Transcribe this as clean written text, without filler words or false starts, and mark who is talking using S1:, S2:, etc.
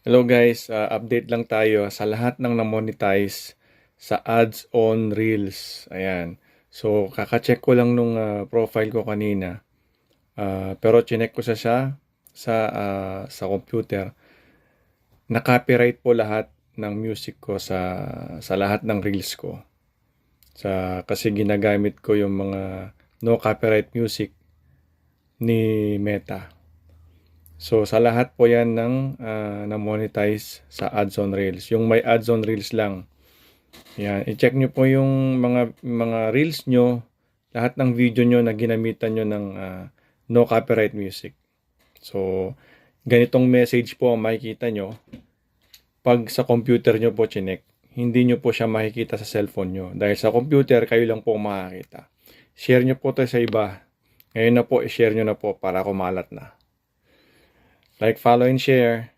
S1: Hello guys, update lang tayo sa lahat ng na-monetize sa ads on Reels. Ayan. So, kaka-check ko lang nung profile ko kanina. Pero chinek ko sa computer. Na-copyright po lahat ng music ko sa lahat ng Reels ko. Kasi ginagamit ko yung mga no copyright music ni Meta. So, sa lahat po yan ng na-monetize sa ads on Reels. Yung may ads on Reels lang. Yan. I-check nyo po yung mga Reels nyo, lahat ng video nyo na ginamitan nyo ng no copyright music. So, ganitong message po ang makikita nyo pag sa computer nyo po chinek. Hindi nyo po siya makikita sa cellphone nyo. Dahil sa computer, kayo lang po makakita. Share nyo po ito sa iba. Ngayon na po, i-share nyo na po para kumalat na. Like, follow, and share.